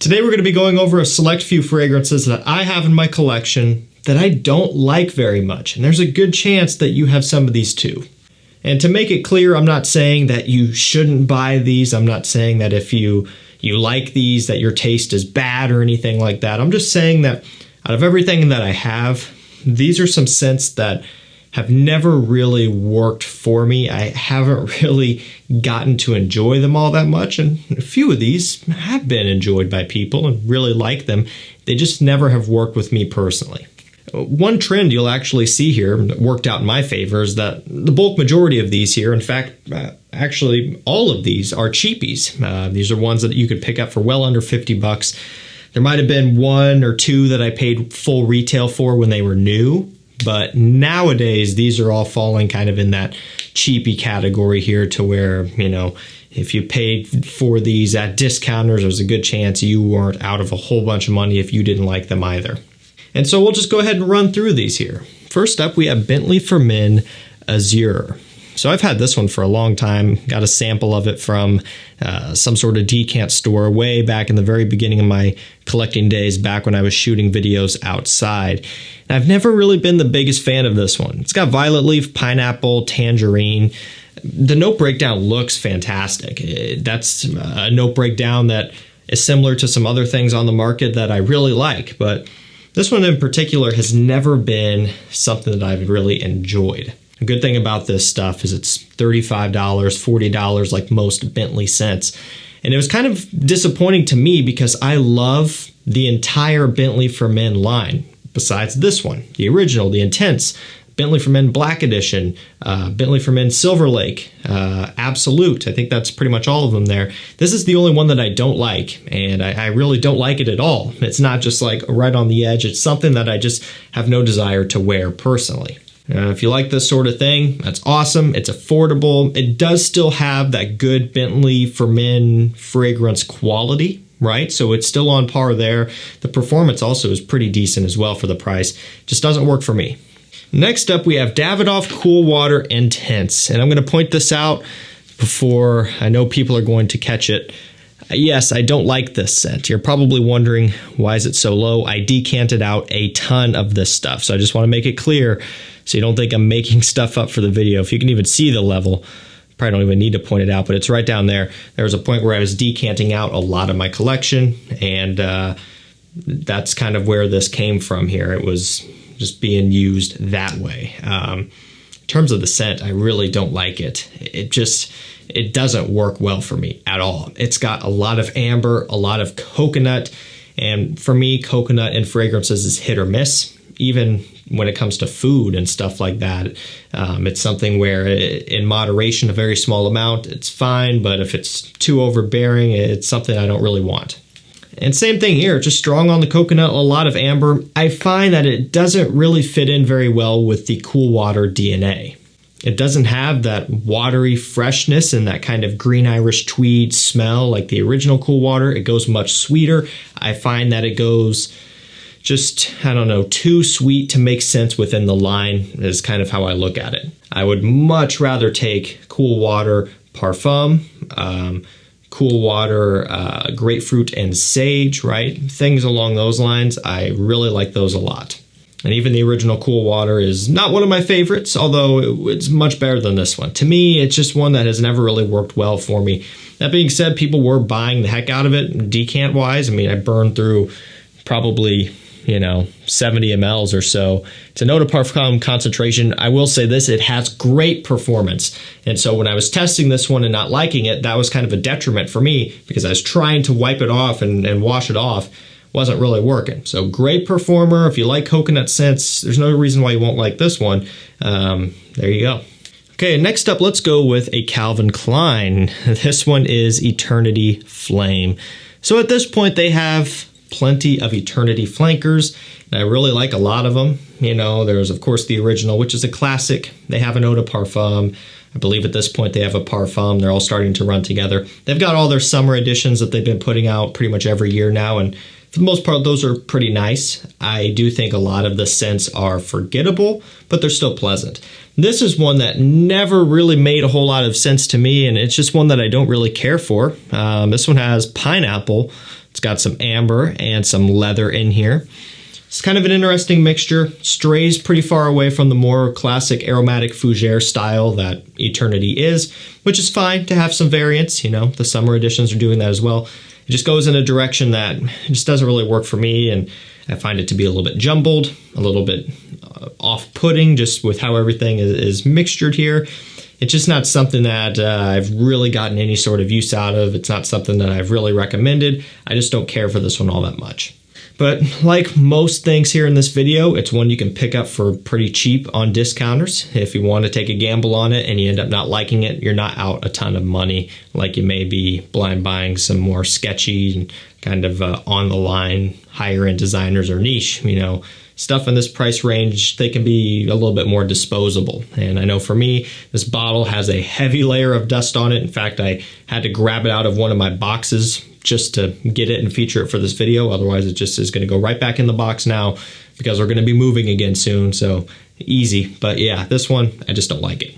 Today we're going to be going over a select few fragrances that I have in my collection that I don't like very much, and there's a good chance that you have some of these too. And to make it clear, I'm not saying that you shouldn't buy these. I'm not saying that if you like these that your taste is bad or anything like that. I'm just saying that out of everything that I have, these are some scents that have never really worked for me. I haven't really gotten to enjoy them all that much, and a few of these have been enjoyed by people and really like them. They just never have worked with me personally. One trend you'll actually see here that worked out in my favor is that the bulk majority of these here, in fact, actually all of these are cheapies. These are ones that you could pick up for well under 50 bucks. There might have been one or two that I paid full retail for when they were new, but nowadays these are all falling kind of in that cheapy category here, to where, you know, if you paid for these at discounters, there's a good chance you weren't out of a whole bunch of money if you didn't like them either. And so we'll just go ahead and run through these here. First up, we have Bentley for Men AZURE. So I've had this one for a long time. Got a sample of it from some sort of decant store way back in the very beginning of my collecting days, back when I was shooting videos outside. And I've never really been the biggest fan of this one. It's got violet leaf, pineapple, tangerine. The note breakdown looks fantastic. That's a note breakdown that is similar to some other things on the market that I really like, but this one in particular has never been something that I've really enjoyed. A good thing about this stuff is it's $35, $40 like most Bentley scents. And it was kind of disappointing to me because I love the entire Bentley for Men line, besides this one, the original, the Intense, Bentley for Men Black Edition, Bentley for Men Silver Lake, Absolute. I think that's pretty much all of them there. This is the only one that I don't like, and I really don't like it at all. It's not just like right on the edge. It's something that I just have no desire to wear personally. If you like this sort of thing, that's awesome. It's affordable. It does still have that good Bentley for Men fragrance quality, right? So it's still on par there. The performance also is pretty decent as well for the price. Just doesn't work for me. Next up, we have Davidoff Cool Water Intense. And I'm going to point this out before I know people are going to catch it. Yes, I don't like this scent. You're probably wondering, why is it so low? I decanted out a ton of this stuff. So I just want to make it clear so you don't think I'm making stuff up for the video. If you can even see the level, probably don't even need to point it out, but it's right down there. There was a point where I was decanting out a lot of my collection, and that's kind of where this came from here. It was just being used that way. In terms of the scent, I really don't like it. It doesn't work well for me at all. It's got a lot of amber, a lot of coconut, and for me, coconut in fragrances is hit or miss, even when it comes to food and stuff like that. It's something where in moderation, a very small amount, it's fine, but if it's too overbearing, it's something I don't really want. And same thing here, just strong on the coconut, a lot of amber. I find that it doesn't really fit in very well with the Cool Water DNA. It doesn't have that watery freshness and that kind of green Irish tweed smell like the original Cool Water. It goes much sweeter. I find that it goes just, I don't know, too sweet to make sense within the line is kind of how I look at it. I would much rather take Cool Water Parfum, Cool Water, grapefruit and sage, right? Things along those lines. I really like those a lot. And even the original Cool Water is not one of my favorites, although it's much better than this one. To me, it's just one that has never really worked well for me. That being said, people were buying the heck out of it decant-wise. I mean, I burned through probably, 70 mLs or so. It's an eau de parfum concentration. I will say this, it has great performance. And so when I was testing this one and not liking it, that was kind of a detriment for me because I was trying to wipe it off and wash it off. Wasn't really working. So great performer. If you like coconut scents, there's no reason why you won't like this one. There you go. Okay, next up, let's go with a Calvin Klein. This one is Eternity Flame. So at this point, they have plenty of Eternity flankers, and I really like a lot of them. There's of course the original, which is a classic. They have an eau de parfum. I believe at this point they have a parfum. They're all starting to run together. They've got all their summer editions that they've been putting out pretty much every year now, and for the most part, those are pretty nice. I do think a lot of the scents are forgettable, but they're still pleasant. This is one that never really made a whole lot of sense to me, and it's just one that I don't really care for. This one has pineapple, It's got some amber and some leather in here. It's kind of an interesting mixture. Strays pretty far away from the more classic aromatic fougere style that Eternity is, which is fine to have some variants. You know, the summer editions are doing that as well. It just goes in a direction that just doesn't really work for me, and I find it to be a little bit jumbled, a little bit off-putting just with how everything is mixtured here. It's just not something that I've really gotten any sort of use out of. It's not something that I've really recommended. I just don't care for this one all that much. But like most things here in this video, it's one you can pick up for pretty cheap on discounters. If you want to take a gamble on it and you end up not liking it, you're not out a ton of money like you may be blind buying some more sketchy and kind of on the line higher end designers or niche. You know, stuff in this price range, they can be a little bit more disposable. And I know for me, this bottle has a heavy layer of dust on it. In fact, I had to grab it out of one of my boxes just to get it and feature it for this video. Otherwise, it just is going to go right back in the box now because we're going to be moving again soon. So easy. But yeah, this one, I just don't like it.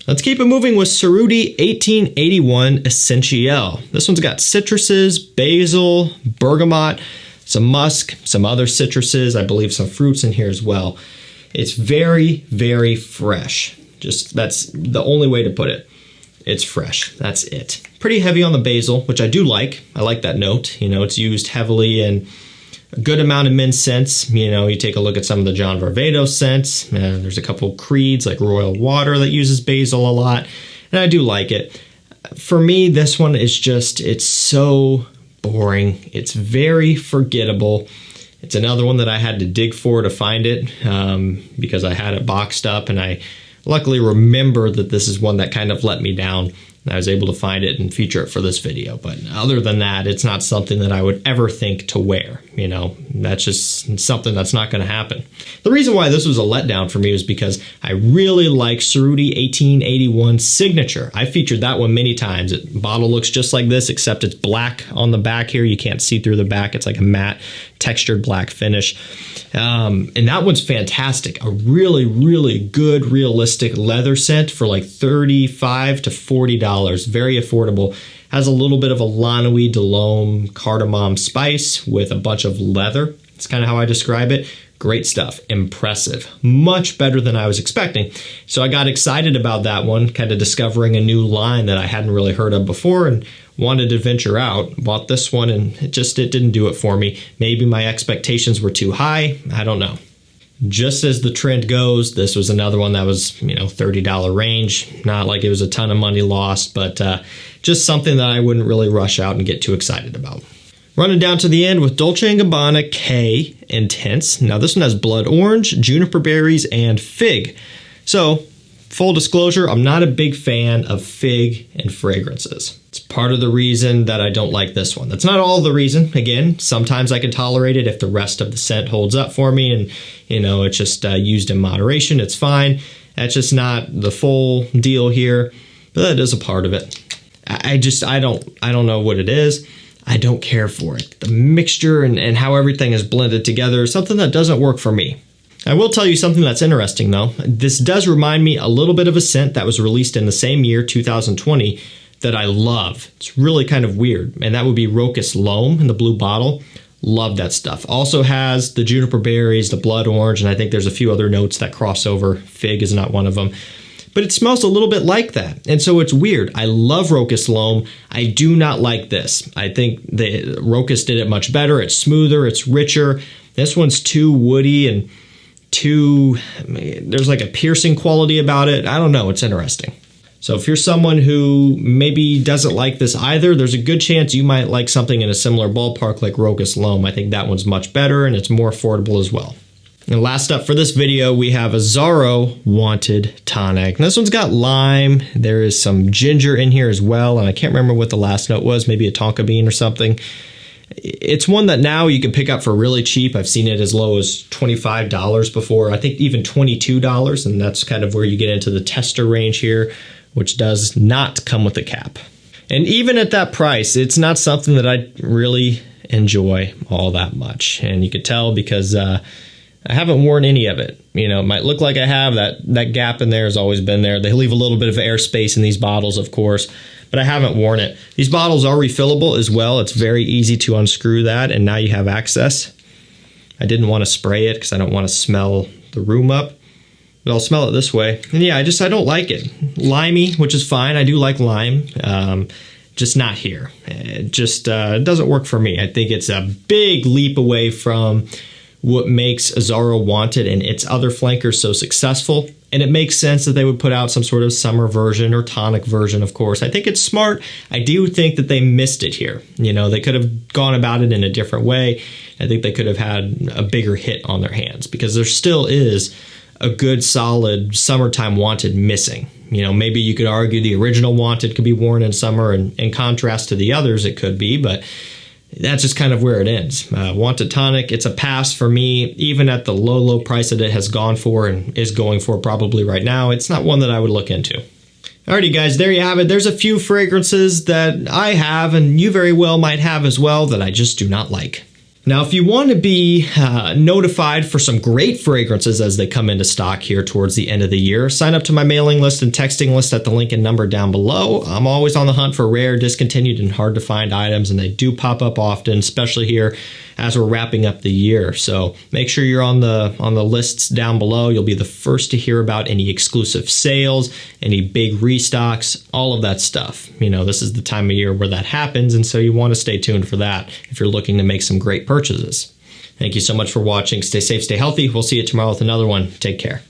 Let's keep it moving with CERRUTI 1881 Essentiel. This one's got citruses, basil, bergamot, some musk, some other citruses, I believe some fruits in here as well. It's very, very fresh. Just that's the only way to put it. It's fresh. That's it. Pretty heavy on the basil, which I do like. I like that note. You know, it's used heavily in a good amount of men's scents. You know, you take a look at some of the John Varvatos scents. There's a couple creeds like Royal Water that uses basil a lot, and I do like it. For me, this one is just, it's so boring. It's very forgettable. It's another one that I had to dig for to find it because I had it boxed up, and I luckily remember that this is one that kind of let me down. I was able to find it and feature it for this video. But other than that, it's not something that I would ever think to wear. You know, that's just something that's not going to happen. The reason why this was a letdown for me was because I really like CERRUTI 1881 Signature. I featured that one many times. The bottle looks just like this, except it's black on the back here. You can't see through the back. It's like a matte textured black finish. And that one's fantastic. A really, really good, realistic leather scent for like $35 to $40. Very affordable. Has a little bit of a Lanouille de l'Homme cardamom spice with a bunch of leather. It's kind of how I describe it. Great stuff. Impressive. Much better than I was expecting. So I got excited about that one, kind of discovering a new line that I hadn't really heard of before and wanted to venture out. Bought this one and it didn't do it for me. Maybe my expectations were too high. I don't know. Just as the trend goes, this was another one that was, you know, $30 range. Not like it was a ton of money lost, but just something that I wouldn't really rush out and get too excited about. Running down to the end with Dolce & Gabbana K Intense. Now this one has blood orange, juniper berries, and fig. So, full disclosure, I'm not a big fan of fig and fragrances. It's part of the reason that I don't like this one. That's not all the reason. Again, sometimes I can tolerate it if the rest of the scent holds up for me and, you know, it's just used in moderation. It's fine. That's just not the full deal here, but that is a part of it. I don't know what it is. I don't care for it. The mixture and how everything is blended together is something that doesn't work for me. I will tell you something that's interesting though. This does remind me a little bit of a scent that was released in the same year, 2020, that I love. It's really kind of weird, and that would be Rocus Loam in the blue bottle. Love that stuff. Also has the juniper berries, the blood orange, and I think there's a few other notes that cross over. Fig is not one of them. But it smells a little bit like that, and so it's weird. I love Rocus Loam. I do not like this. I think the Rocus did it much better. It's smoother, it's richer. This one's too woody and there's like a piercing quality about it. I don't know, it's interesting. So if you're someone who maybe doesn't like this either, there's a good chance you might like something in a similar ballpark like Rocus Loam. I think that one's much better and it's more affordable as well. And last up for this video, we have AZZARO Wanted Tonic. And this one's got lime. There is some ginger in here as well. And I can't remember what the last note was, maybe a tonka bean or something. It's one that now you can pick up for really cheap. I've seen it as low as $25 before. I think even $22. And that's kind of where you get into the tester range here, which does not come with a cap. And even at that price, it's not something that I really enjoy all that much. And you could tell because I haven't worn any of it. You know, it might look like I have. That gap in there has always been there. They leave a little bit of airspace in these bottles, of course. but I haven't worn it. These bottles are refillable as well. It's very easy to unscrew that, and now you have access. I didn't want to spray it because I don't want to smell the room up, but I'll smell it this way. And yeah, I don't like it. Limey, which is fine. I do like lime, just not here. It just doesn't work for me. I think it's a big leap away from what makes AZZARO wanted and its other flankers so successful. And it makes sense that they would put out some sort of summer version or tonic version, of course. I think it's smart. I do think that they missed it here. You know, they could have gone about it in a different way. I think they could have had a bigger hit on their hands because there still is a good, solid summertime wanted missing. You know, maybe you could argue the original wanted could be worn in summer, and in contrast to the others, it could be, but that's just kind of where it ends. Wanted tonic, it's a pass for me, even at the low price that it has gone for and is going for probably right now. It's not one that I would look into. Alrighty guys, there you have it. There's a few fragrances that I have and you very well might have as well that I just do not like. Now, if you want to be notified for some great fragrances as they come into stock here towards the end of the year, sign up to my mailing list and texting list at the link and number down below. I'm always on the hunt for rare, discontinued, and hard to find items, and they do pop up often, especially here as we're wrapping up the year. So make sure you're on the lists down below. You'll be the first to hear about any exclusive sales, any big restocks, all of that stuff. You know, this is the time of year where that happens, and so you want to stay tuned for that if you're looking to make some great purchases. Thank you so much for watching. Stay safe, stay healthy. We'll see you tomorrow with another one. Take care.